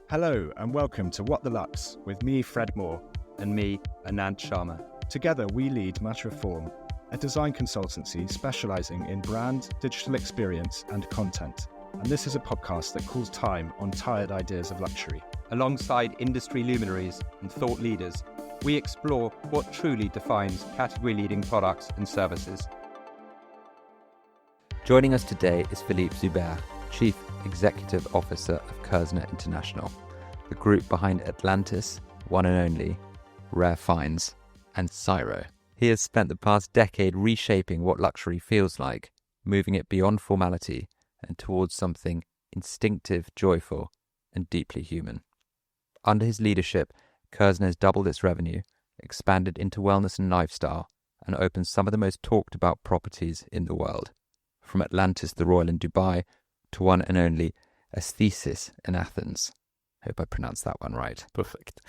Hello and welcome to What the Lux with me, Fred Moore. And me, Anant Sharma. Together we lead Matter of Form, a design consultancy specialising in brand, digital experience and content. And this is a podcast that calls time on tired ideas of luxury. Alongside industry luminaries and thought leaders, we explore what truly defines category-leading products and services. Joining us today is Philippe Zuber, Chief Executive Officer of Kerzner International, the group behind Atlantis, One&Only, Rare Finds, and SIRO. He has spent the past decade reshaping what luxury feels like, moving it beyond formality and towards something instinctive, joyful, and deeply human. Under his leadership, Kerzner has doubled its revenue, expanded into wellness and lifestyle, and opened some of the most talked about properties in the world. From Atlantis, the Royal in Dubai, to One&Only, Asthesis in Athens. Hope I pronounced that one right. Perfect.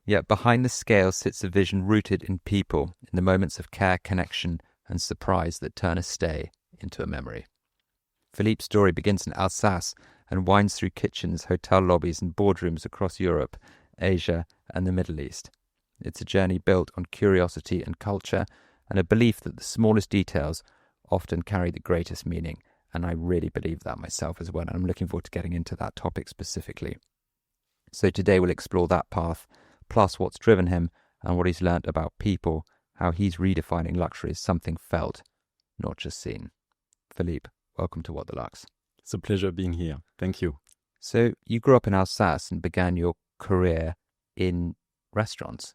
Yet behind the scale sits a vision rooted in people, in the moments of care, connection, and surprise that turn a stay into a memory. Philippe's story begins in Alsace and winds through kitchens, hotel lobbies, and boardrooms across Europe, Asia, and the Middle East. It's a journey built on curiosity and culture, and a belief that the smallest details often carry the greatest meaning. And I really believe that myself as well, and I'm looking forward to getting into that topic specifically. So today we'll explore that path, plus what's driven him and what he's learnt about people, how he's redefining luxury as something felt, not just seen. Philippe, welcome to What the Lux. It's a pleasure being here. Thank you. So you grew up in Alsace and began your career in restaurants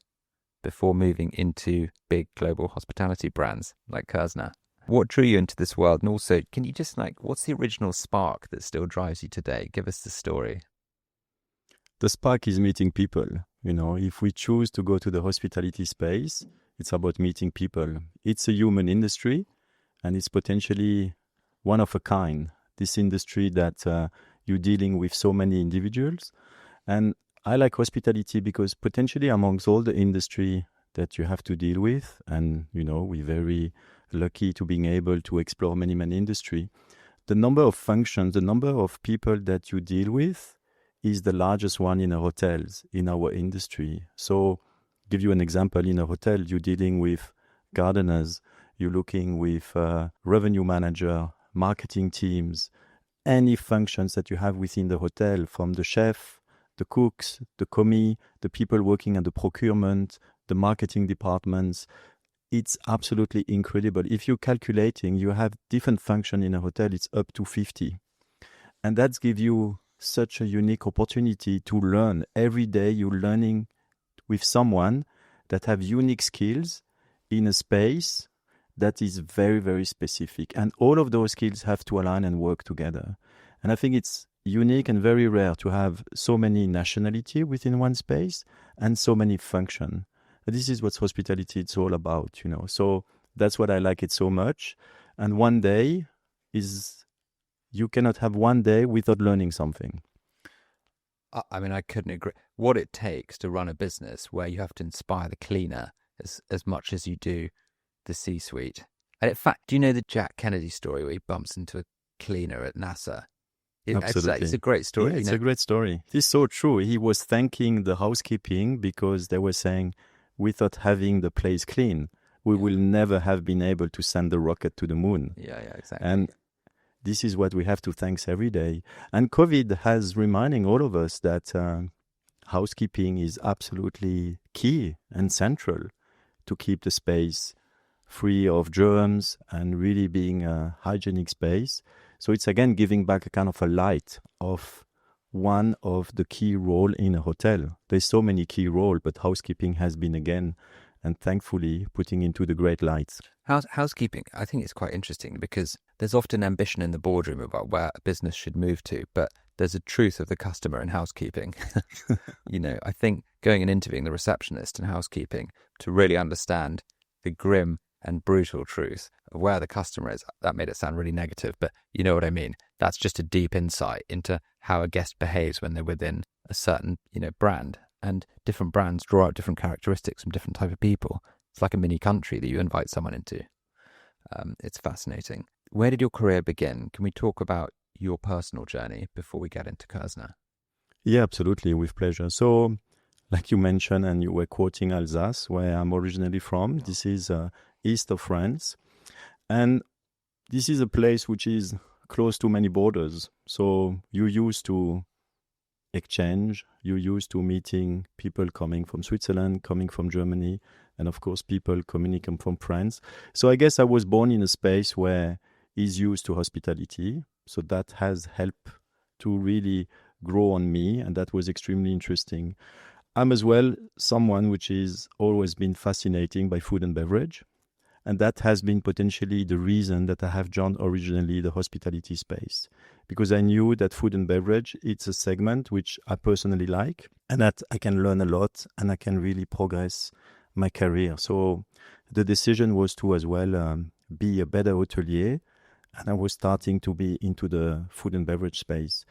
before moving into big global hospitality brands like Kerzner. What drew you into this world? And also, can you just what's the original spark that still drives you today? Give us the story. The spark is meeting people. You know, if we choose to go to the hospitality space, it's about meeting people. It's a human industry, and it's potentially one of a kind. This industry that you're dealing with so many individuals. And I like hospitality because potentially amongst all the industry that you have to deal with, and, you know, we're very lucky to being able to explore many industry. The number of functions, the number of people that you deal with is the largest one in hotels in our industry. So give you an example, in a hotel, you're dealing with gardeners, you're looking with revenue manager, marketing teams, any functions that you have within the hotel, from the chef, the cooks, the commis, the people working at the procurement, the marketing departments. It's absolutely incredible. If you're calculating, you have different functions in a hotel, it's up to 50. And that gives you such a unique opportunity to learn. Every day you're learning with someone that have unique skills in a space that is very specific. And all of those skills have to align and work together. And I think it's unique and very rare to have so many nationality within one space and so many functions. This is what hospitality is all about, you know. So that's what I like it so much. And one day you cannot have one day without learning something. I mean, I couldn't agree. What it takes to run a business where you have to inspire the cleaner as much as you do the C-suite. And in fact, do you know the Jack Kennedy story where he bumps into a cleaner at NASA? Absolutely. It's a great story. Yeah, it's a great story. It is so true. He was thanking the housekeeping because they were saying, without having the place clean, we will never have been able to send the rocket to the moon. Yeah, exactly. And this is what we have to thank every day. And COVID has reminding all of us that housekeeping is absolutely key and central to keep the space free of germs and really being a hygienic space. So it's again giving back a kind of a light of one of the key role in a hotel. There's so many key role, but housekeeping has been again, and thankfully, putting into the great lights. Housekeeping, I think it's quite interesting because there's often ambition in the boardroom about where a business should move to, but there's a truth of the customer in housekeeping. You know, I think going and interviewing the receptionist in housekeeping to really understand the grim and brutal truth of where the customer is. That made it sound really negative, but you know what I mean. That's just a deep insight into how a guest behaves when they're within a certain, brand. And different brands draw out different characteristics from different type of people. It's like a mini country that you invite someone into. It's fascinating. Where did your career begin? Can we talk about your personal journey before we get into Kerzner? Yeah, absolutely, with pleasure. So, like you mentioned, and you were quoting Alsace, where I'm originally from. This is east of France. And this is a place which is close to many borders. So you used to exchange, you used to meeting people coming from Switzerland, coming from Germany, and of course people coming from France. So I guess I was born in a space where is used to hospitality. So that has helped to really grow on me, and that was extremely interesting. I'm as well someone which is always been fascinating by food and beverage. And that has been potentially the reason that I have joined originally the hospitality space, because I knew that food and beverage, it's a segment which I personally like, and that I can learn a lot and I can really progress my career. So the decision was to as well be a better hotelier, and I was starting to be into the food and beverage space.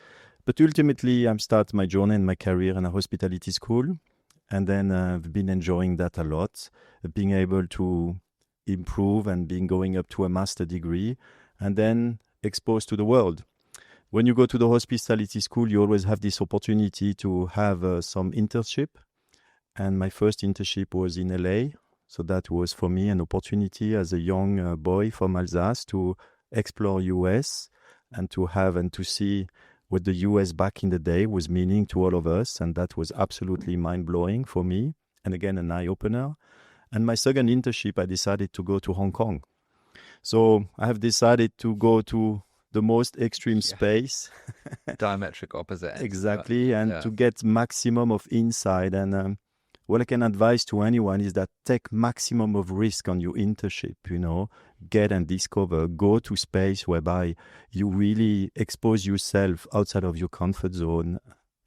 But ultimately, I started my journey and my career in a hospitality school, and then I've been enjoying that a lot, being able to improve and being going up to a master degree, and then exposed to the world. When you go to the hospitality school, you always have this opportunity to have some internship. And my first internship was in LA. So that was for me an opportunity as a young boy from Alsace to explore US and to have and to see what the US back in the day was meaning to all of us. And that was absolutely mind-blowing for me. And again, an eye-opener. And my second internship, I decided to go to Hong Kong. So I have decided to go to the most extreme space. Diametric opposite ends. Exactly, and to get maximum of insight. And what I can advise to anyone is that take maximum of risk on your internship, get and discover, go to space whereby you really expose yourself outside of your comfort zone.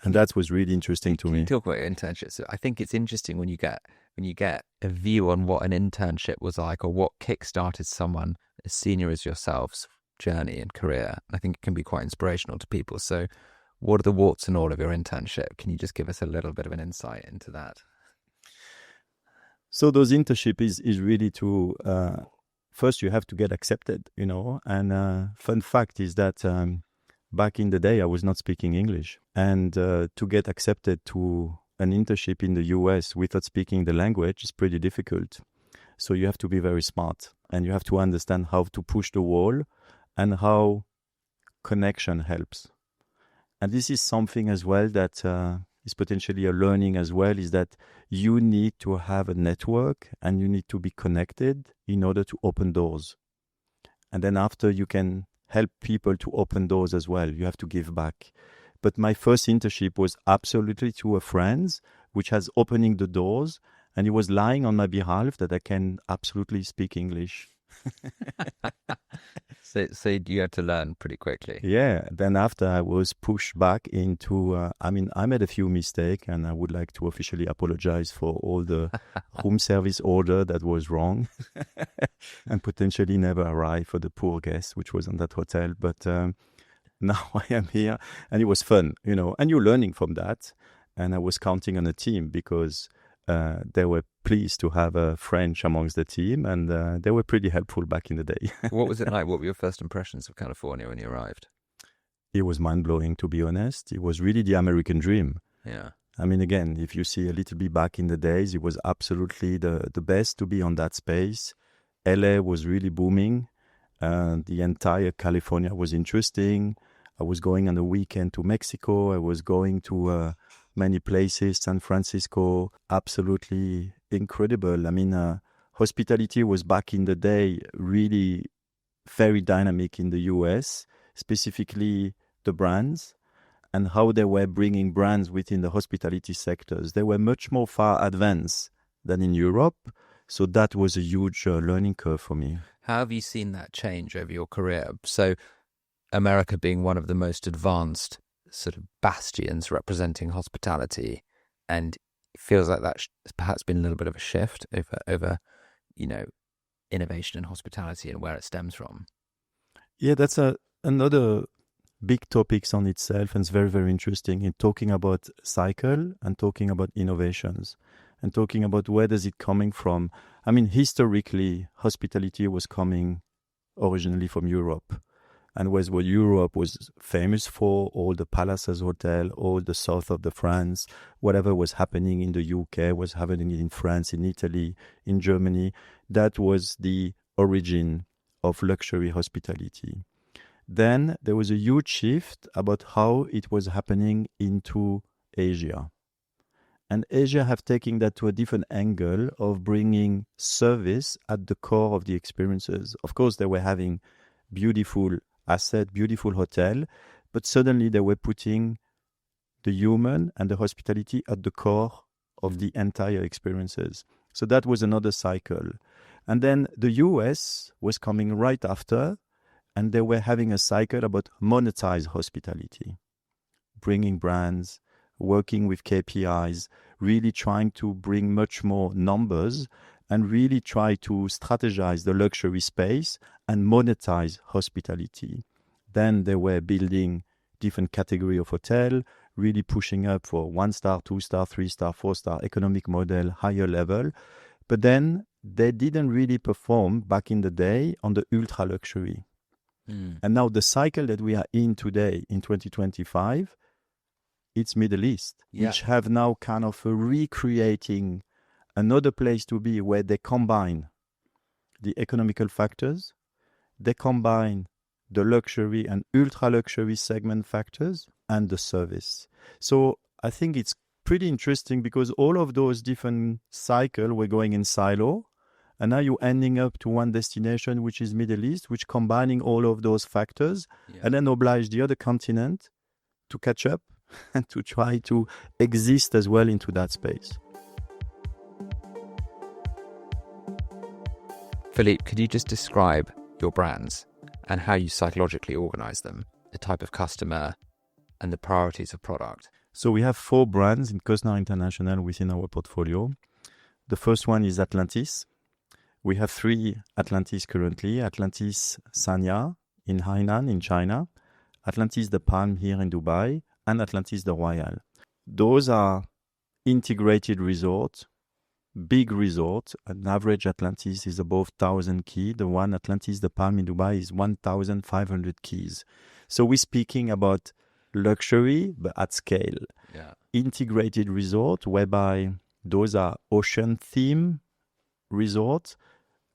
And that was really interesting to me. You talk about your internships. I think it's interesting when you get a view on what an internship was like, or what kickstarted someone as senior as yourself's journey and career. I think it can be quite inspirational to people. So what are the warts and all of your internship? Can you just give us a little bit of an insight into that? So those internship is really to, first you have to get accepted, and fun fact is that back in the day, I was not speaking English. And to get accepted to an internship in the US without speaking the language is pretty difficult. So you have to be very smart, and you have to understand how to push the wall and how connection helps. And this is something as well that is potentially a learning as well, is that you need to have a network and you need to be connected in order to open doors. And then after you can help people to open doors as well. You have to give back. But my first internship was absolutely to a friend, which has opening the doors, and he was lying on my behalf that I can absolutely speak English. So you had to learn pretty quickly. Yeah. Then after I was pushed back into, I made a few mistakes, and I would like to officially apologize for all the room service order that was wrong and potentially never arrived for the poor guest, which was on that hotel. But now I am here, and it was fun, and you're learning from that. And I was counting on a team because they were pleased to have a French amongst the team, and they were pretty helpful back in the day. What was it like? What were your first impressions of California when you arrived? It was mind-blowing, to be honest. It was really the American dream. Yeah. Again, if you see a little bit back in the days, it was absolutely the best to be on that space. LA was really booming. The entire California was interesting. I was going on the weekend to Mexico. I was going to many places, San Francisco, absolutely incredible. Hospitality was back in the day really very dynamic in the US, specifically the brands and how they were bringing brands within the hospitality sectors. They were much more far advanced than in Europe. So that was a huge learning curve for me. How have you seen that change over your career? So America being one of the most advanced sort of bastions representing hospitality, and it feels like that's perhaps been a little bit of a shift over innovation in hospitality and where it stems from. Yeah, that's another big topics on itself, and it's very, very interesting in talking about cycle and talking about innovations and talking about where does it coming from. Historically, hospitality was coming originally from Europe. and was what Europe was famous for, all the palaces hotel, all the south of the France, whatever was happening in the UK was happening in France, in Italy, in Germany. That was the origin of luxury hospitality. Then there was a huge shift about how it was happening into Asia. And Asia have taken that to a different angle of bringing service at the core of the experiences. Of course, they were having beautiful asset, beautiful hotel, but suddenly they were putting the human and the hospitality at the core of the entire experiences. So that was another cycle. And then the US was coming right after, and they were having a cycle about monetize hospitality, bringing brands, working with KPIs, really trying to bring much more numbers and really try to strategize the luxury space and monetize hospitality. Then they were building different category of hotel, really pushing up for 1-star, 2-star, 3-star, 4-star economic model, higher level. But then they didn't really perform back in the day on the ultra luxury. And now the cycle that we are in today in 2025, it's Middle East, which have now kind of recreating another place to be where they combine the economical factors, they combine the luxury and ultra luxury segment factors and the service. So I think it's pretty interesting because all of those different cycles were going in silo. And now you're ending up to one destination, which is Middle East, which combining all of those factors and then oblige the other continent to catch up and to try to exist as well into that space. Philippe, could you just describe your brands and how you psychologically organize them, the type of customer and the priorities of product? So we have 4 brands in Kerzner International within our portfolio. The first one is Atlantis. We have 3 Atlantis currently. Atlantis Sanya in Hainan in China, Atlantis the Palm here in Dubai, and Atlantis the Royal. Those are integrated resorts, big resort. An average Atlantis is above 1,000 keys. The one Atlantis the Palm in Dubai is 1,500 keys. So we're speaking about luxury, but at scale. Integrated resort, whereby those are ocean theme resorts,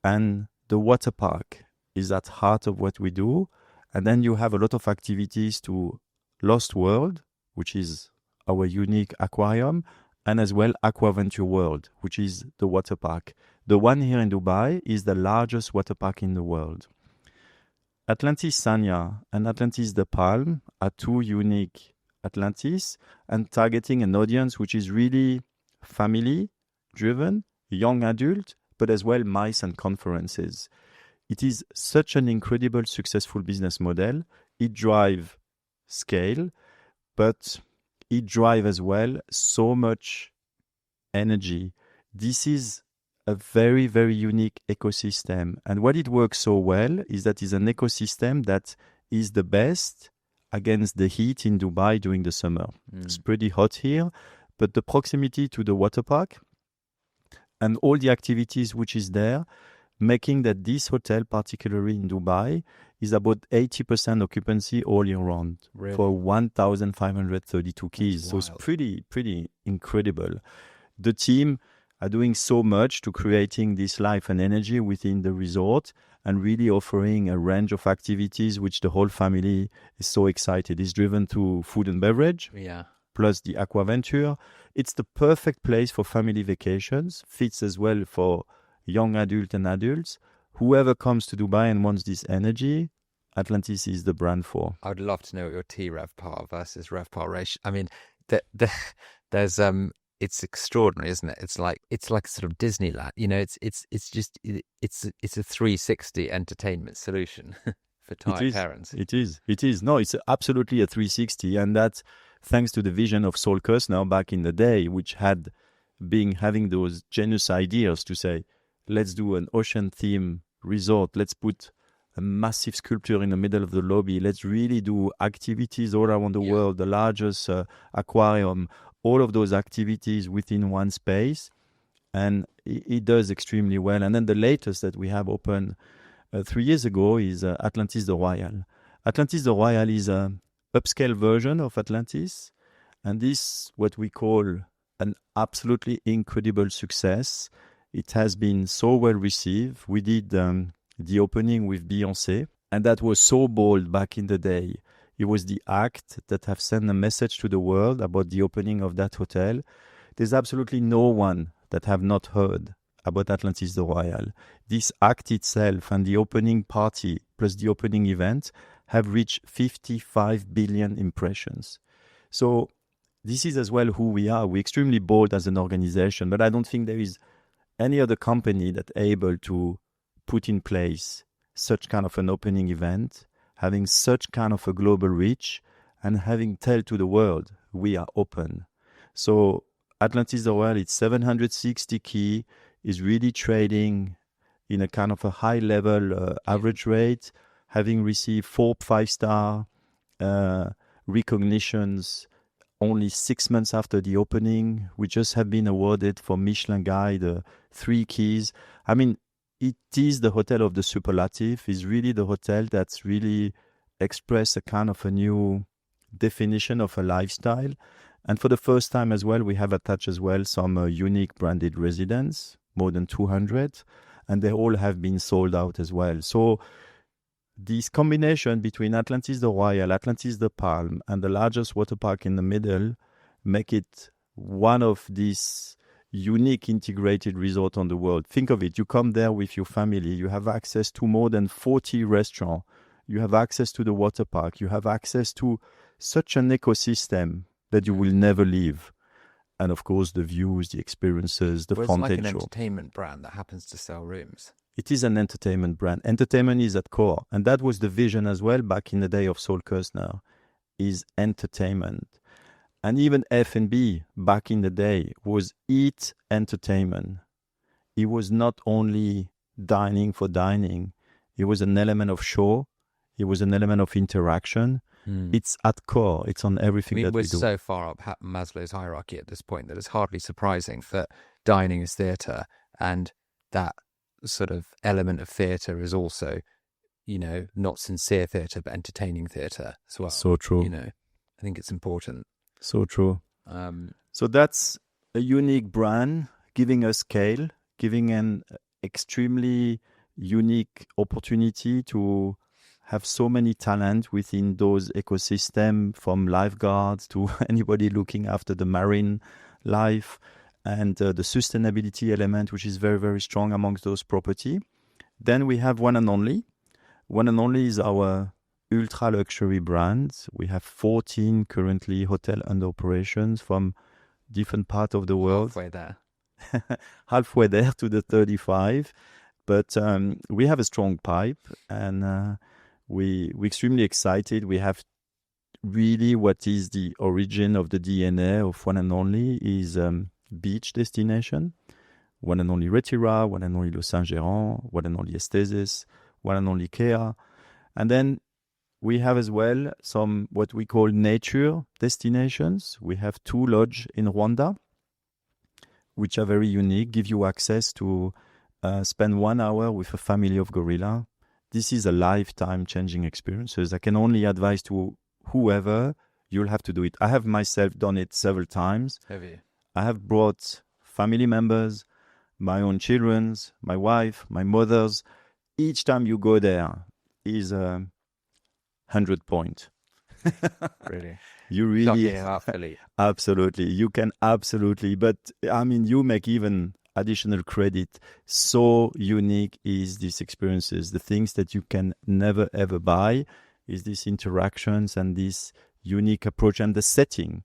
and the water park is at heart of what we do. And then you have a lot of activities to Lost World, which is our unique aquarium, and as well Aquaventure World, which is the water park. The one here in Dubai is the largest water park in the world. Atlantis Sanya and Atlantis the Palm are 2 unique Atlantis and targeting an audience which is really family driven, young adult, but as well MICE and conferences. It is such an incredible successful business model. It drives scale, but it drives as well so much energy. This is a very, very unique ecosystem. And what it works so well is that it's an ecosystem that is the best against the heat in Dubai during the summer. It's pretty hot here, but the proximity to the water park and all the activities which is there, making that this hotel, particularly in Dubai, is about 80% occupancy all year round for 1,532 keys. So it's pretty incredible. The team are doing so much to creating this life and energy within the resort and really offering a range of activities which the whole family is so excited. It's driven to food and beverage. Plus the Aquaventure. It's the perfect place for family vacations, fits as well for young adults and adults. Whoever comes to Dubai and wants this energy, Atlantis is the brand for. I would love to know what your TRevPAR versus RevPAR ratio. I mean, there's it's extraordinary, isn't it? It's like sort of Disneyland. You know, it's a 360 entertainment solution for tired parents. It is. No, it's absolutely a 360, and that's thanks to the vision of Saul Kerzner back in the day, which had been having those genius ideas to say, let's do an ocean theme resort. Let's put a massive sculpture in the middle of the lobby. Let's really do activities all around the world, the largest aquarium, all of those activities within one space. And it does extremely well. And then the latest that we have opened 3 years ago is Atlantis the Royal. Atlantis the Royal is a upscale version of Atlantis, and this what we call an absolutely incredible success. It has been so well received. We did the opening with Beyoncé, and that was so bold back in the day. It was the act that have sent a message to the world about the opening of that hotel. There's absolutely no one that have not heard about Atlantis the Royal. This act itself and the opening party plus the opening event have reached 55 billion impressions. So this is as well who we are. We're extremely bold as an organization, but I don't think there is any other company that's able to put in place such kind of an opening event, having such kind of a global reach, and having tell to the world, we are open. So Atlantis the Royal, it's 760 key, is really trading in a kind of a high level average rate, having received 4 5-star recognitions only 6 months after the opening. We just have been awarded for Michelin Guide 3 keys. I mean, it is the hotel of the superlative. It's really the hotel that's really expressed a kind of a new definition of a lifestyle. And for the first time as well, we have attached as well some unique branded residents, more than 200, and they all have been sold out as well. So this combination between Atlantis the Royal, Atlantis the Palm, and the largest water park in the middle make it one of these unique integrated resorts on the world. Think of it. You come there with your family. You have access to more than 40 restaurants. You have access to the water park. You have access to such an ecosystem that you will never leave. And of course, the views, the experiences, the Well, it's like frontage. an entertainment brand that happens to sell rooms. It is an entertainment brand. Entertainment is at core. And that was the vision as well back in the day of Saul Kerzner, is entertainment. And even F&B back in the day was eat entertainment. It was not only dining for dining. It was an element of show. It was an element of interaction. It's at core. It's on everything that we do. We're so far up Maslow's hierarchy at this point that it's hardly surprising that dining is theatre, and that sort of element of theatre is also, you know, not sincere theatre, but entertaining theatre as well. So true. You know, I think it's important. So true. So that's a unique brand, giving us scale, giving an extremely unique opportunity to have so many talent within those ecosystems, from lifeguards to anybody looking after the marine life, and the sustainability element, which is very, very strong amongst those property. Then we have One&Only. One&Only is our ultra luxury brand. We have 14 currently hotel under operations from different parts of the world. Halfway there. Halfway there to the 35. But we have a strong pipe, and we're extremely excited. We have really what is the origin of the DNA of One&Only is beach destination. One&Only Retira, One&Only Le Saint-Gérand, One&Only Esteses, One&Only Kea. And then we have as well some what we call nature destinations. We have 2 lodges in Rwanda, which are very unique, give you access to spend 1 hour with a family of gorilla. This is a lifetime changing experiences. I can only advise to whoever, you'll have to do it. I have myself done it several times. Have you? I have brought family members, my own children's, my wife, my mother's. Each time you go there is 100 point. Really? You really Lucky Philippe. Absolutely. You can absolutely. But I mean, you make even additional credit. So unique is these experiences. The things that you can never ever buy is these interactions and this unique approach and the setting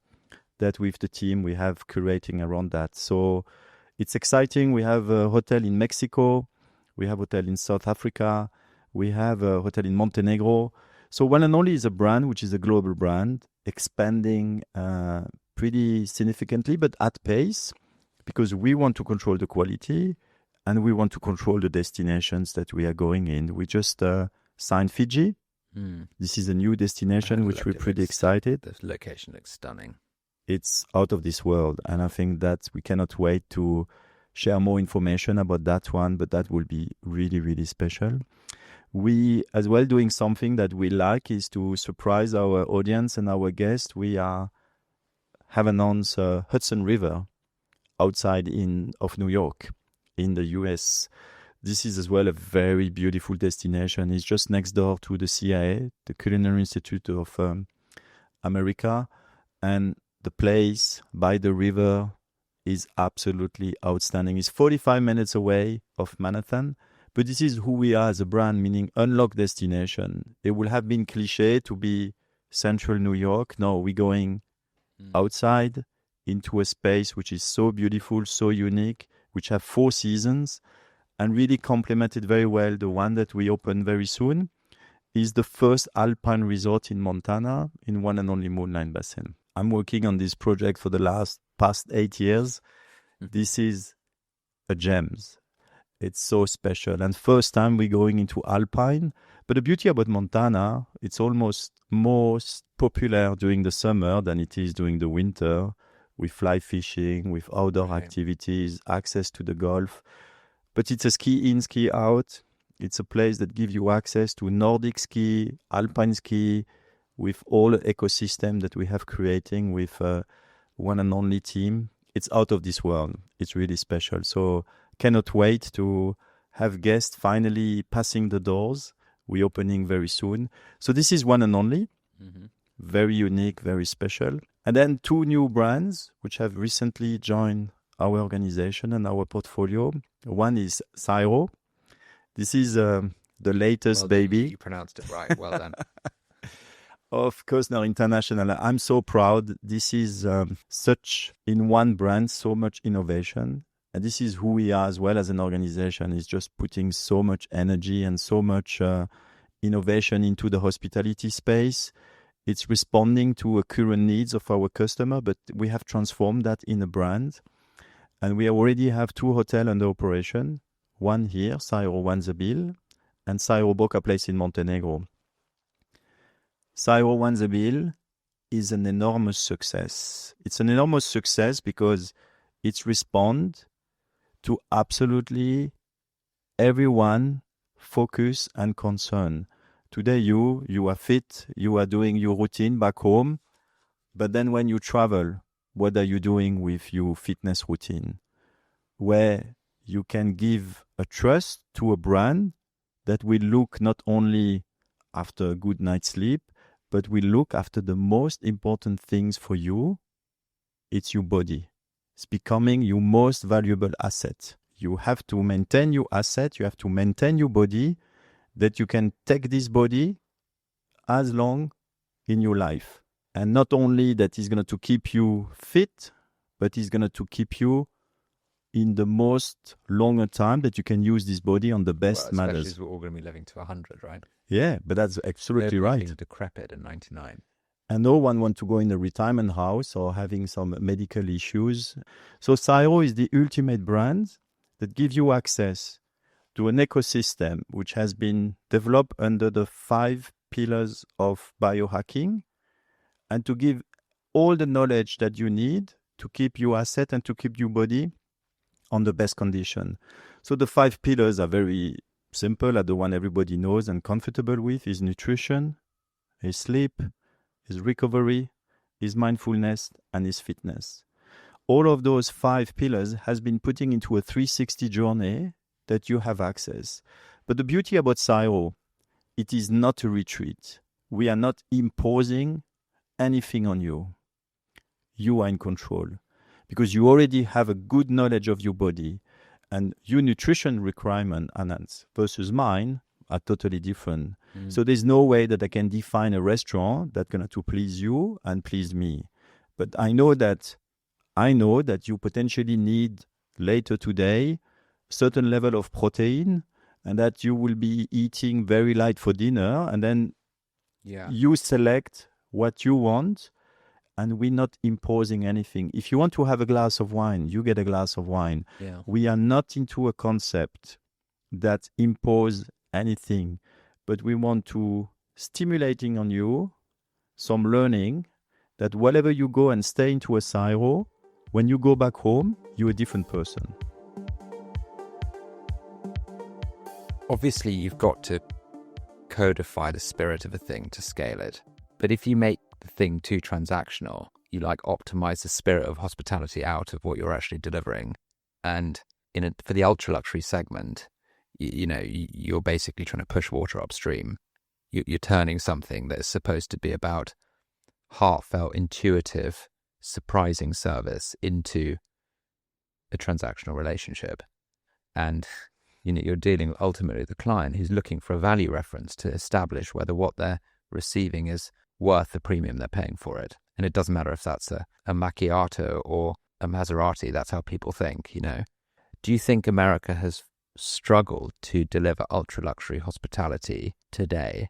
that with the team we have curating around that. So it's exciting. We have a hotel in Mexico. We have a hotel in South Africa. We have a hotel in Montenegro. So One&Only is a brand which is a global brand, expanding pretty significantly, but at pace, because we want to control the quality and we want to control the destinations that we are going in. We just signed Fiji. This is a new destination which we're pretty excited. The location looks stunning. It's out of this world, and I think that we cannot wait to share more information about that one, but that will be really, really special. We as well doing something that we like is to surprise our audience and our guests. We have announced Hudson River outside of New York in the US. This is as well a very beautiful destination. It's just next door to the CIA, the Culinary Institute of America, and the place by the river is absolutely outstanding. It's 45 minutes away of Manhattan, but this is who we are as a brand, meaning unlocked destination. It would have been cliche to be central New York. No, we're going outside into a space which is so beautiful, so unique, which have 4 seasons, and really complemented very well. The one that we open very soon is the first alpine resort in Montana in one and only Moonlight Basin. I'm working on this project for the past 8 years. This is a gems. It's so special. And first time we're going into alpine. But the beauty about Montana, it's almost most popular during the summer than it is during the winter, with fly fishing, with outdoor activities, access to the Gulf. But it's a ski in, ski out. It's a place that gives you access to Nordic ski, alpine ski, with all the ecosystem that we have creating with one and only team. It's out of this world. It's really special. So cannot wait to have guests finally passing the doors. We're opening very soon. So this is one and only. Very unique, very special. And then 2 new brands which have recently joined our organization and our portfolio. One is SIRO. This is the latest baby. You pronounced it right. Well done. Of Kerzner International. I'm so proud. This is such in one brand, so much innovation. And this is who we are as well as an organization, is just putting so much energy and so much innovation into the hospitality space. It's responding to a current needs of our customer, but we have transformed that in a brand. And we already have 2 hotels under operation. One here, SIRO Wanzabil, and SIRO Boca Place in Montenegro. SIRO Wanzabil is an enormous success. It's an enormous success because it's respond to absolutely everyone focus and concern. Today you are fit, you are doing your routine back home, but then when you travel, what are you doing with your fitness routine? Where you can give a trust to a brand that will look not only after a good night's sleep, but will look after the most important things for you. It's your body. It's becoming your most valuable asset. You have to maintain your asset. You have to maintain your body, that you can take this body as long in your life. And not only that is going to keep you fit, but it's going to keep you in the most longer time that you can use this body on the best matters. Especially as we're all going to be living to 100, right? Yeah, but that's absolutely right. Being decrepit at 99. And no one wants to go in a retirement house or having some medical issues. So SIRO is the ultimate brand that gives you access to an ecosystem which has been developed under the 5 pillars of biohacking, and to give all the knowledge that you need to keep your asset and to keep your body on the best condition. So the 5 pillars are very simple, are the one everybody knows and comfortable with, is nutrition, is sleep, is recovery, is mindfulness, and is fitness. All of those 5 pillars has been putting into a 360 journey that you have access. But the beauty about SIRO, it is not a retreat. We are not imposing anything on you. You are in control because you already have a good knowledge of your body, and your nutrition requirement, Anant, versus mine are totally different. So there's no way that I can define a restaurant that's going to please you and please me. But I know that you potentially need later today certain level of protein, and that you will be eating very light for dinner, and then you select what you want, and we're not imposing anything. If you want to have a glass of wine, you get a glass of wine. We are not into a concept that impose anything, but we want to stimulating on you some learning that wherever you go and stay into a SIRO, when you go back home, you're a different person. Obviously, you've got to codify the spirit of a thing to scale it. But if you make the thing too transactional, you like optimize the spirit of hospitality out of what you're actually delivering. And for the ultra luxury segment, you're basically trying to push water upstream. You're turning something that is supposed to be about heartfelt, intuitive, surprising service into a transactional relationship. And you're dealing ultimately with the client who's looking for a value reference to establish whether what they're receiving is worth the premium they're paying for it. And it doesn't matter if that's a macchiato or a Maserati. That's how people think, Do you think America has struggled to deliver ultra-luxury hospitality today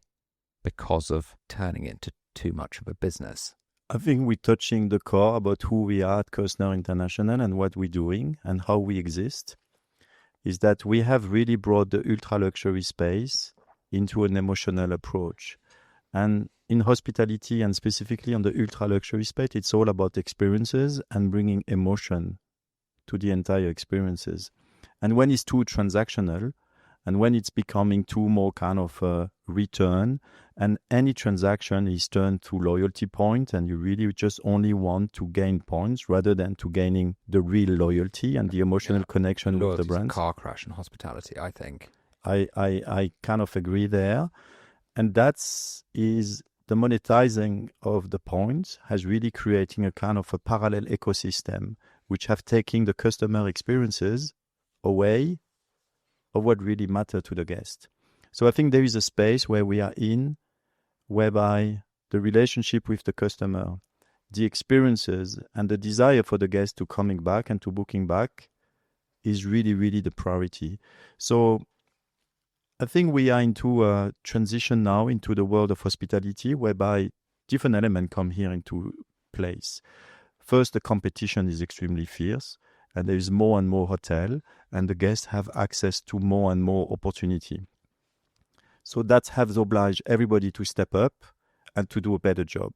because of turning it into too much of a business? I think we're touching the core about who we are at Kerzner International and what we're doing and how we exist, is that we have really brought the ultra-luxury space into an emotional approach. And in hospitality, and specifically on the ultra-luxury space, it's all about experiences and bringing emotion to the entire experiences. And when it's too transactional, and when it's becoming too more kind of a return, and any transaction is turned to loyalty point, and you really just only want to gain points rather than to gaining the real loyalty and the emotional connection with the brand. Car crash in hospitality, I think. I kind of agree there. And is the monetizing of the points has really creating a kind of a parallel ecosystem, which have taken the customer experiences away of what really matter to the guest. So I think there is a space where we are in, whereby the relationship with the customer, the experiences, and the desire for the guest to coming back and to booking back is really, really the priority. So I think we are into a transition now into the world of hospitality, whereby different elements come here into place. First, the competition is extremely fierce, and there is more and more hotel, and the guests have access to more and more opportunity. So that has obliged everybody to step up and to do a better job.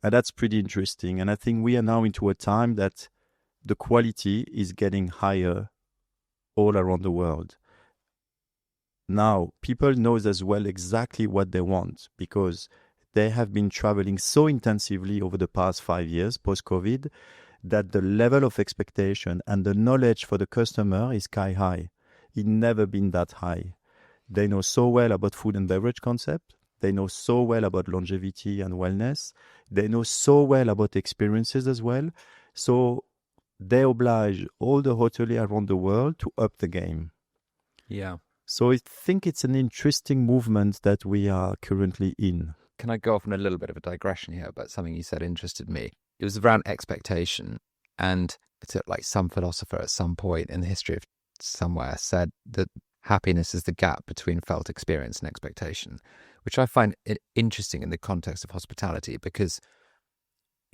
And that's pretty interesting. And I think we are now into a time that the quality is getting higher all around the world. Now, people know as well exactly what they want, because they have been traveling so intensively over the past 5 years, post-COVID, that the level of expectation and the knowledge for the customer is sky high. It's never been that high. They know so well about food and beverage concept. They know so well about longevity and wellness. They know so well about experiences as well. So they oblige all the hoteliers around the world to up the game. Yeah. So I think it's an interesting movement that we are currently in. Can I go off on a little bit of a digression here, but something you said interested me. It was around expectation, and it's like some philosopher at some point in the history of somewhere said that happiness is the gap between felt experience and expectation, which I find interesting in the context of hospitality, because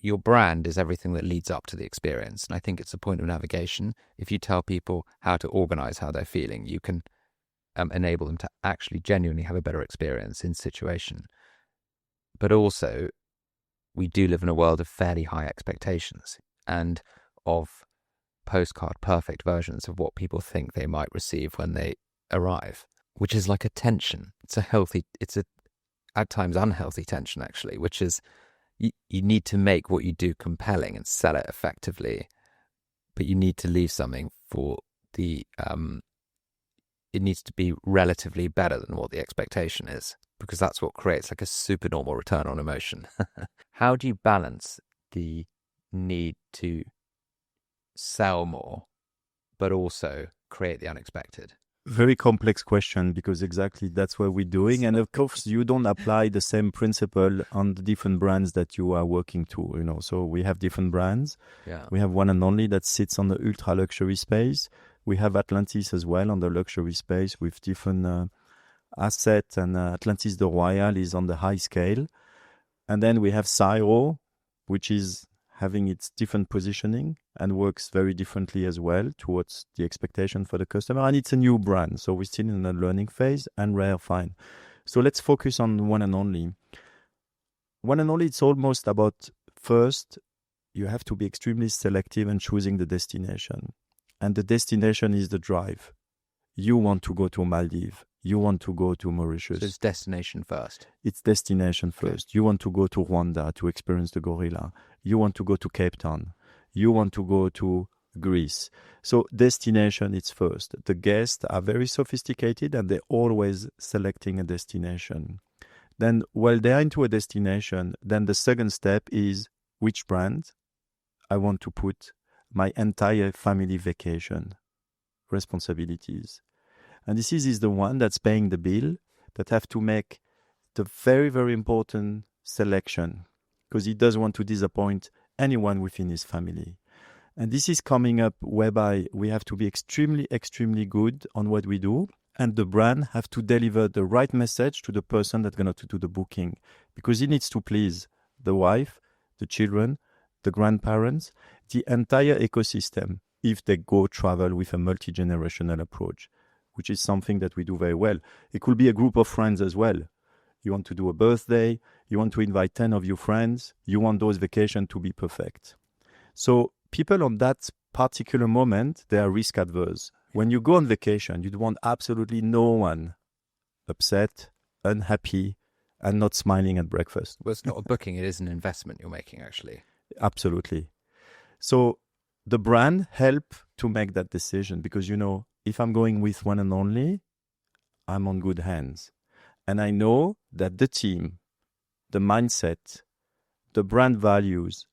your brand is everything that leads up to the experience. And I think it's a point of navigation. If you tell people how to organize how they're feeling, you can enable them to actually genuinely have a better experience in situation. But also, we do live in a world of fairly high expectations and of postcard perfect versions of what people think they might receive when they arrive, which is like a tension. It's a at times unhealthy tension, actually, which is you need to make what you do compelling and sell it effectively, but you need to leave something for the it needs to be relatively better than what the expectation is, because that's what creates like a supernormal return on emotion. How do you balance the need to sell more, but also create the unexpected? Very complex question, because exactly that's what we're doing. And of course, you don't apply the same principle on the different brands that you are working to, So we have different brands. Yeah. We have One&Only that sits on the ultra luxury space. We have Atlantis as well on the luxury space with different assets. And Atlantis the Royal is on the high scale. And then we have SIRO, which is having its different positioning and works very differently as well towards the expectation for the customer. And it's a new brand, so we're still in the learning phase, and Rare Find. So let's focus on One&Only. One&Only, it's almost about, first, you have to be extremely selective in choosing the destination. And the destination is the drive. You want to go to Maldives. you want to go to Mauritius. So it's destination first. It's destination first. Okay. You want to go to Rwanda to experience the gorilla. You want to go to Cape Town. You want to go to Greece. So destination is first. The guests are very sophisticated and they're always selecting a destination. Then while they're into a destination, then the second step is which brand I want to put my entire family vacation responsibilities. And this is the one that's paying the bill, that have to make the very, very important selection, because he doesn't want to disappoint anyone within his family. And this is coming up whereby we have to be extremely, extremely good on what we do. And the brand have to deliver the right message to the person that's going to do the booking, because he needs to please the wife, the children, the grandparents, the entire ecosystem if they go travel with a multi-generational approach, which is something that we do very well. It could be a group of friends as well. You want to do a birthday, you want to invite 10 of your friends, you want those vacations to be perfect. So people on that particular moment, they are risk adverse. When you go on vacation, you'd want absolutely no one upset, unhappy, and not smiling at breakfast. Well, it's not a booking, it is an investment you're making, actually. Absolutely. So the brand help to make that decision, because, you know, if I'm going with One and Only, I'm on good hands. And I know that the team, the mindset, the brand values,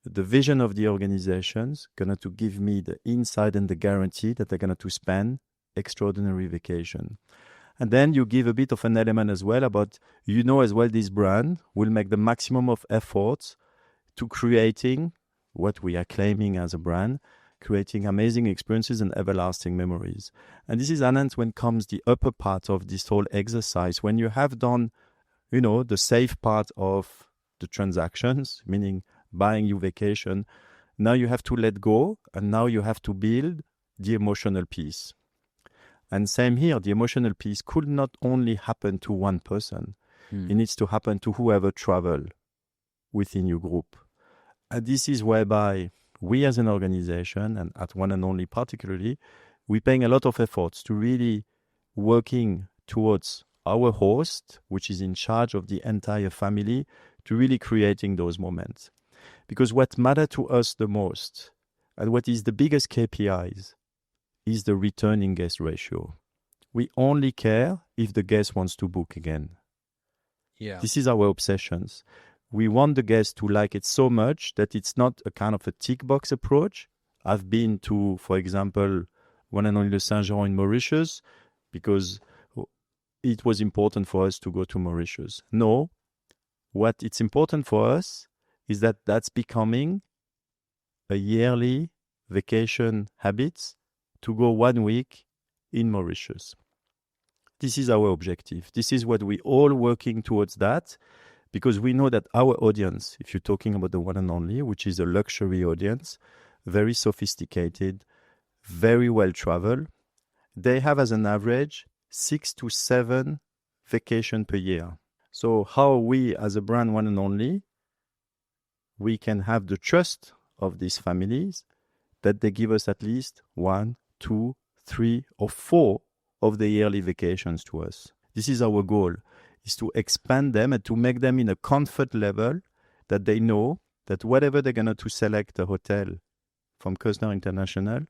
the vision of the organizations going to give me the insight and the guarantee that they're going to spend extraordinary vacation. And then you give a bit of an element as well about, you know, as well, this brand will make the maximum of efforts to creating what we are claiming as a brand, creating amazing experiences and everlasting memories. And this is, Anant, when comes the upper part of this whole exercise, when you have done, you know, the safe part of the transactions, meaning buying your vacation, now you have to let go, and now you have to build the emotional piece. And same here, the emotional piece could not only happen to one person. It needs to happen to whoever travel within your group. And this is whereby we as an organization, and at One and Only particularly, we're paying a lot of efforts to really working towards our host, which is in charge of the entire family, to really creating those moments. Because what matters to us the most, and what is the biggest KPIs, is the returning guest ratio. We only care if the guest wants to book again. Yeah. This is our obsessions. We want the guest to like it so much that it's not a kind of a tick box approach. I've been to, for example, One and Only Le Saint-Jean in Mauritius because it was important for us to go to Mauritius. No, what it's important for us is that that's becoming a yearly vacation habits to go 1 week in Mauritius. This is our objective. This is what we're all working towards that, because we know that our audience, if you're talking about the One and Only, which is a luxury audience, very sophisticated, very well traveled, they have as an average 6 to 7 vacations per year. So how we as a brand One and Only, we can have the trust of these families that they give us at least 1, 2, 3, or 4 of the yearly vacations to us. This is our goal, is to expand them and to make them in a comfort level that they know that whatever they're going to select a hotel from Kerzner International,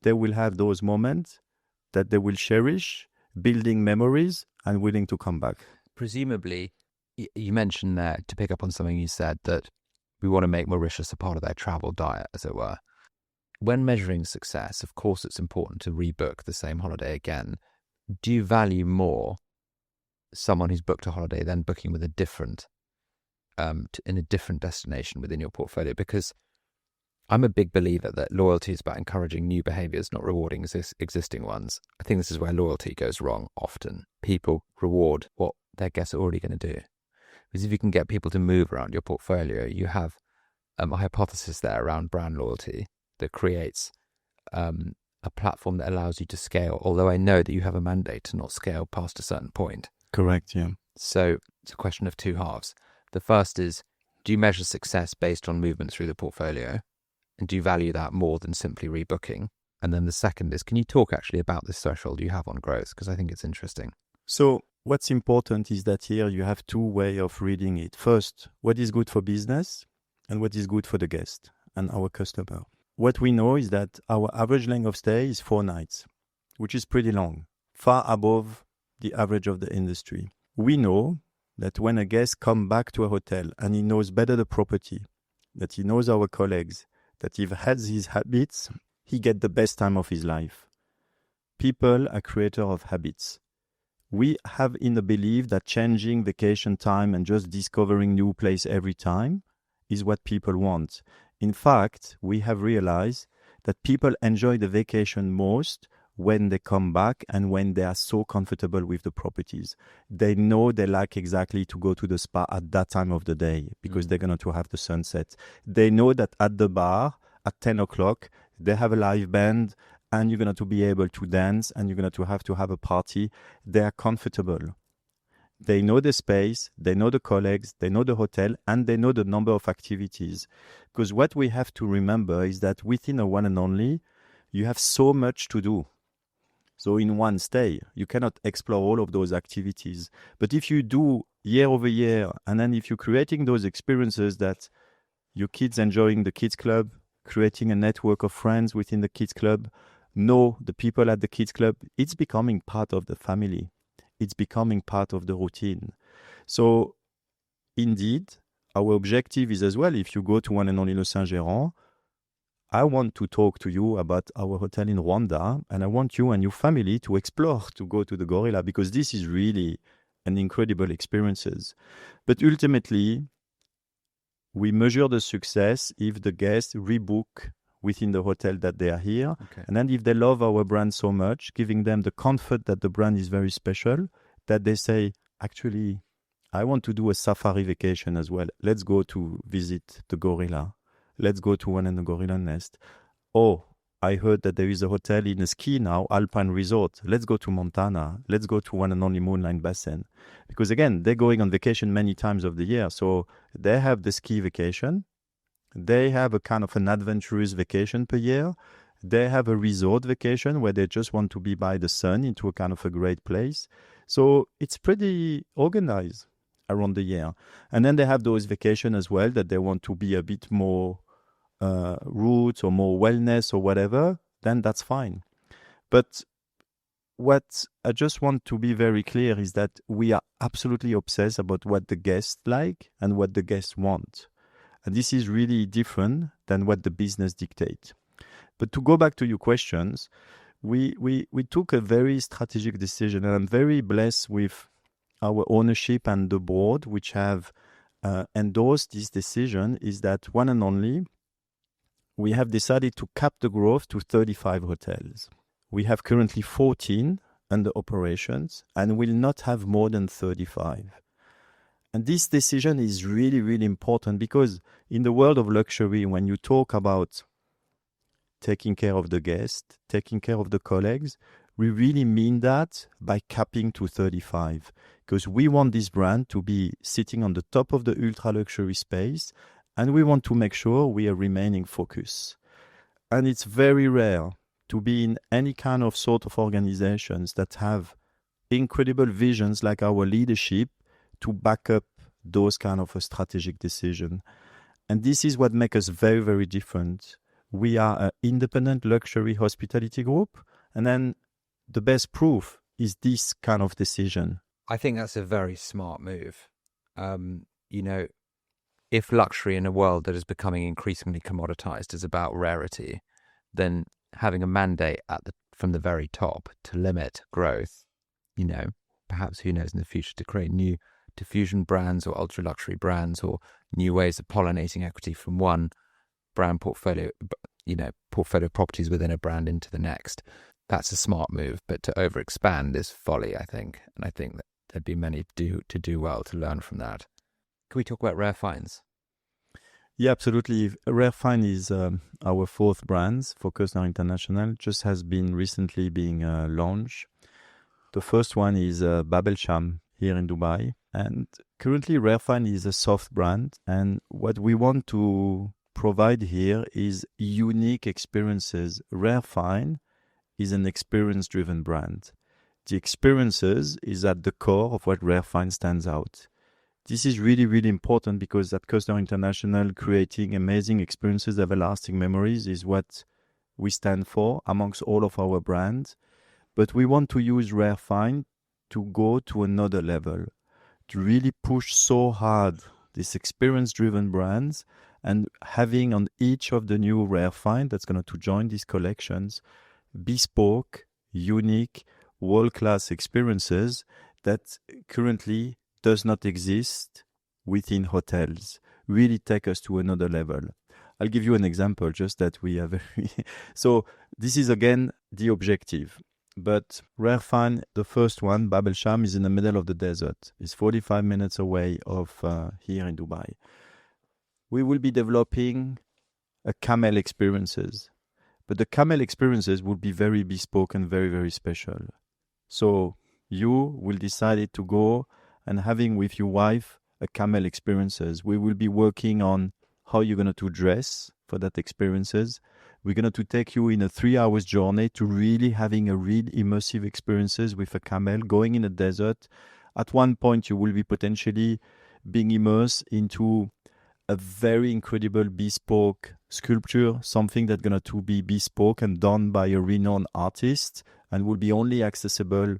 they will have those moments that they will cherish, building memories and willing to come back. Presumably, you mentioned there, to pick up on something you said, that we want to make Mauritius a part of their travel diet, as it were. When measuring success, of course, it's important to rebook the same holiday again. Do you value more someone who's booked a holiday than booking with a different, in a different destination within your portfolio? Because I'm a big believer that loyalty is about encouraging new behaviors, not rewarding existing ones. I think this is where loyalty goes wrong often. People reward what their guests are already going to do. Because if you can get people to move around your portfolio, you have a hypothesis there around brand loyalty that creates a platform that allows you to scale, although I know that you have a mandate to not scale past a certain point. Correct, yeah. So it's a question of two halves. The first is, do you measure success based on movement through the portfolio? And do you value that more than simply rebooking? And then the second is, can you talk actually about this threshold you have on growth? Because I think it's interesting. So what's important is that here you have two ways of reading it. First, what is good for business and what is good for the guest and our customer. What we know is that our average length of stay is 4 nights, which is pretty long, far above the average of the industry. We know that when a guest comes back to a hotel and he knows better the property, that he knows our colleagues, that he has his habits, he gets the best time of his life. People are creators of habits. We have in the belief that changing vacation time and just discovering new place every time is what people want. In fact, we have realized that people enjoy the vacation most when they come back and when they are so comfortable with the properties. They know they like exactly to go to the spa at that time of the day because they're going to have the sunset. They know that at the bar at 10 o'clock, they have a live band and you're going to be able to dance and you're going to have a party. They are comfortable. They know the space, they know the colleagues, they know the hotel, and they know the number of activities. Because what we have to remember is that within a one and only, you have so much to do. So in one stay, you cannot explore all of those activities. But if you do year over year, and then if you're creating those experiences that your kids enjoying the kids club, creating a network of friends within the kids club, know the people at the kids club, it's becoming part of the family. It's becoming part of the routine. So indeed, our objective is as well, if you go to One and Only Le Saint-Gérand, I want to talk to you about our hotel in Rwanda, and I want you and your family to explore, to go to the Gorilla, because this is really an incredible experiences. But ultimately, we measure the success if the guests rebook within the hotel that they are here. Okay. And then if they love our brand so much, giving them the comfort that the brand is very special, that they say, actually, I want to do a safari vacation as well. Let's go to visit the gorilla. Let's go to one in the gorilla nest. Oh, I heard that there is a hotel in a ski now, Alpine Resort. Let's go to Montana. Let's go to One and Only Moonline Basin. Because again, they're going on vacation many times of the year. So they have the ski vacation. They have a kind of an adventurous vacation per year. They have a resort vacation where they just want to be by the sun into a kind of a great place. So it's pretty organized around the year. And then they have those vacations as well that they want to be a bit more roots or more wellness or whatever, then that's fine. But what I just want to be very clear is that we are absolutely obsessed about what the guests like and what the guests want. And this is really different than what the business dictates. But to go back to your questions, we took a very strategic decision, and I'm very blessed with our ownership and the board, which have endorsed this decision, is that One and Only, we have decided to cap the growth to 35 hotels. We have currently 14 under operations and will not have more than 35. And this decision is really, really important because in the world of luxury, when you talk about taking care of the guest, taking care of the colleagues, we really mean that by capping to 35. Because we want this brand to be sitting on the top of the ultra-luxury space, and we want to make sure we are remaining focused. And it's very rare to be in any kind of sort of organizations that have incredible visions like our leadership to back up those kind of a strategic decision. And this is what makes us very, very different. We are an independent luxury hospitality group, and then the best proof is this kind of decision. I think that's a very smart move. If luxury in a world that is becoming increasingly commoditized is about rarity, then having a mandate from the very top to limit growth, perhaps who knows in the future to create new diffusion brands or ultra luxury brands or new ways of pollinating equity from one brand portfolio, portfolio properties within a brand into the next. That's a smart move, but to overexpand is folly, I think. And I think that there'd be many to do well to learn from that. Can we talk about Rare Finds? Yeah, absolutely. Rare Find is our fourth brand for Kerzner International. Just has been recently being launched. The first one is Babel Sham here in Dubai. And currently Rare Find is a soft brand. And what we want to provide here is unique experiences. Rare Find is an experience-driven brand. the experiences is at the core of what Rare Find stands out. This is really, really important because at Kerzner International, creating amazing experiences, everlasting memories is what we stand for amongst all of our brands. But we want to use Rare Find to go to another level, to really push so hard these experience-driven brands and having on each of the new Rare Find that's going to join these collections, bespoke, unique, world-class experiences that currently does not exist within hotels, really take us to another level. I'll give you an example, just that we are very... So this is again the objective. But Rare Find, the first one, Bab el Sham, is in the middle of the desert. It's 45 minutes away of here in Dubai. We will be developing a camel experiences. But the camel experiences will be very bespoke and very, very special. So you will decide to go and having with your wife a camel experiences. We will be working on how you're going to dress for that experiences. We're going to take you in a 3 hours journey to really having a real immersive experiences with a camel, going in a desert. At one point, you will be potentially being immersed into a very incredible bespoke sculpture, something that's going to be bespoke and done by a renowned artist and will be only accessible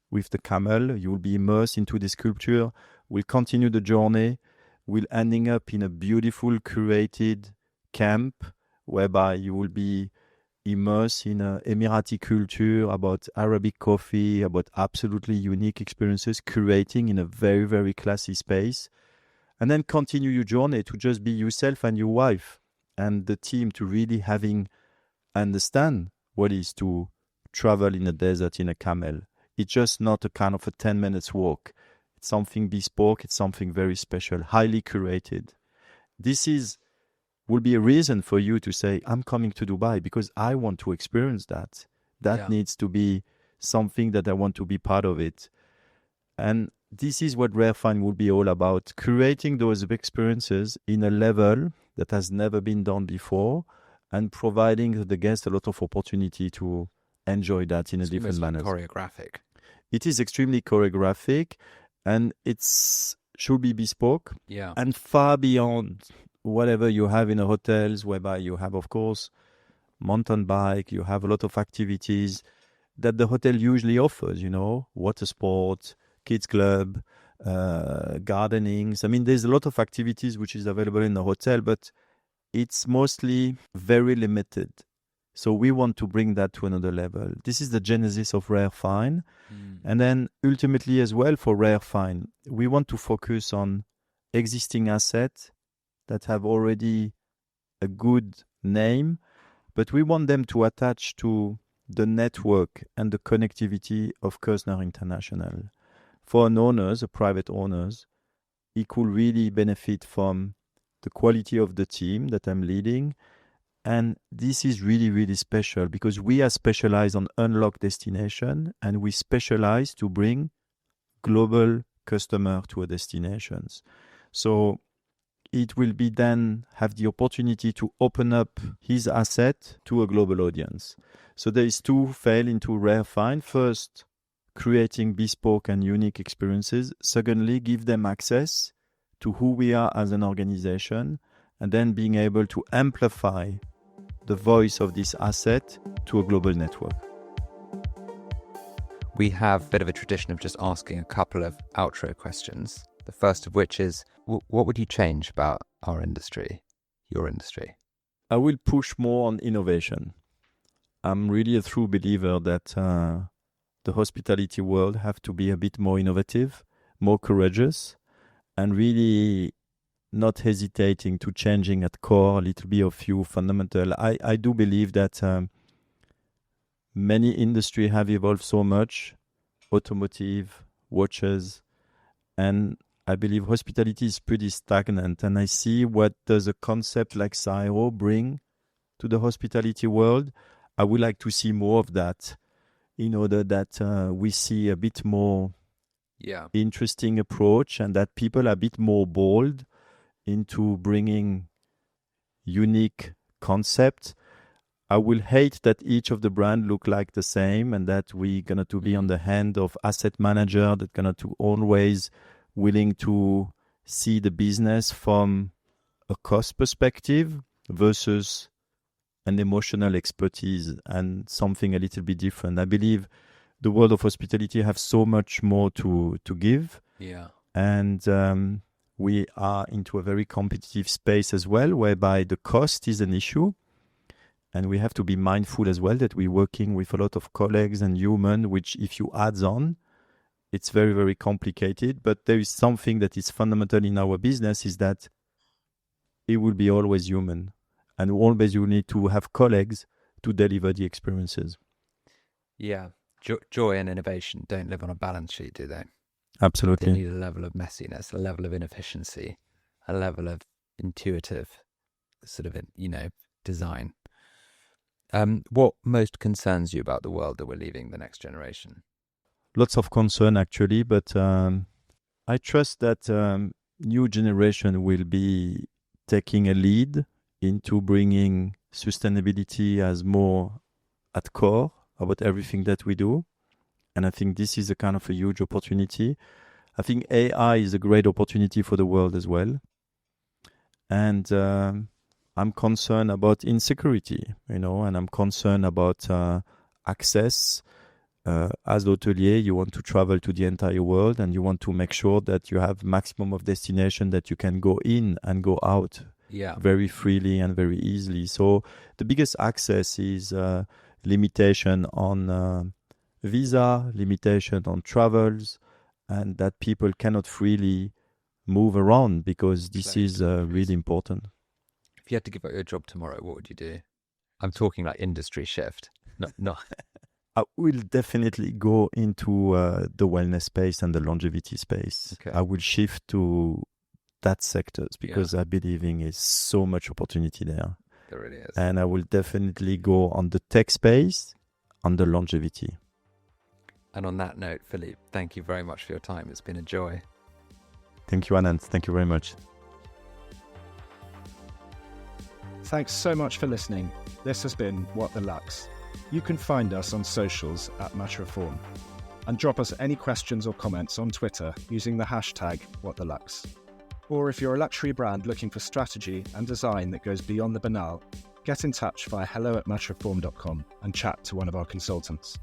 with the camel. You will be immersed into the sculpture. We'll continue the journey. We'll ending up in a beautiful curated camp whereby you will be immersed in an Emirati culture, about Arabic coffee, about absolutely unique experiences, curating in a very, very classy space. And then continue your journey to just be yourself and your wife and the team to really having understand what it is to travel in a desert in a camel. It's just not a kind of a 10 minutes walk. It's something bespoke. It's something very special, highly curated. This will be a reason for you to say, I'm coming to Dubai because I want to experience that. That needs to be something that I want to be part of it. And this is what Rare Find will be all about, creating those experiences in a level that has never been done before and providing the guest a lot of opportunity to enjoy that in a different manner. Choreographic. It is extremely choreographic and it should be bespoke and far beyond whatever you have in a hotels, whereby you have, of course, mountain bike, you have a lot of activities that the hotel usually offers, water sport, kids club, gardenings. I mean, there's a lot of activities which is available in the hotel, but it's mostly very limited. So we want to bring that to another level. This is the genesis of Rare Find. And then ultimately as well for Rare Find, we want to focus on existing assets that have already a good name, but we want them to attach to the network and the connectivity of Kerzner International. For an owners, a private owners, he could really benefit from the quality of the team that I'm leading. And this is really, really special because we are specialized on unlock destination and we specialize to bring global customer to our destinations. So it will be then have the opportunity to open up his asset to a global audience. So there is two fail into Rare Find. First, creating bespoke and unique experiences. Secondly, give them access to who we are as an organization and then being able to amplify the voice of this asset to a global network. We have a bit of a tradition of just asking a couple of outro questions. The first of which is, what would you change about our industry, your industry? I will push more on innovation. I'm really a true believer that the hospitality world have to be a bit more innovative, more courageous, and really not hesitating to changing at core a little bit of few fundamental. I do believe that many industries have evolved so much, automotive, watches, and I believe hospitality is pretty stagnant. And I see what does a concept like SIRO bring to the hospitality world. I would like to see more of that in order that we see a bit more interesting approach and that people are a bit more bold into bringing unique concept. I will hate that each of the brand look like the same, and that we gonna to be on the hand of asset manager that gonna to always willing to see the business from a cost perspective versus an emotional expertise and something a little bit different. I believe the world of hospitality have so much more to give. Yeah. And we are into a very competitive space as well, whereby the cost is an issue. And we have to be mindful as well that we're working with a lot of colleagues and human, which if you add on, it's very, very complicated. But there is something that is fundamental in our business is that it will be always human. And always you need to have colleagues to deliver the experiences. Yeah. Joy and innovation don't live on a balance sheet, do they? Absolutely. They need a level of messiness, a level of inefficiency, a level of intuitive sort of, design. What most concerns you about the world that we're leaving the next generation? Lots of concern actually, but I trust that new generation will be taking a lead into bringing sustainability as more at core about everything that we do. And I think this is a kind of a huge opportunity. I think AI is a great opportunity for the world as well. And I'm concerned about insecurity, and I'm concerned about access. As hotelier, you want to travel to the entire world, and you want to make sure that you have maximum of destination that you can go in and go out very freely and very easily. So the biggest access is limitation on visa, limitation on travels, and that people cannot freely move around, because this is really important. If you had to give up your job tomorrow, what would you do? I'm talking like industry shift. No. I will definitely go into the wellness space and the longevity space. Okay. I will shift to that sectors because I believe in is so much opportunity there. There really is. And I will definitely go on the tech space, on the longevity. And on that note, Philippe, thank you very much for your time. It's been a joy. Thank you, Anant. Thank you very much. Thanks so much for listening. This has been What the Lux. You can find us on socials at Matreform and drop us any questions or comments on Twitter using the hashtag WhatTheLux. Or if you're a luxury brand looking for strategy and design that goes beyond the banal, get in touch via hello@matreform.com and chat to one of our consultants.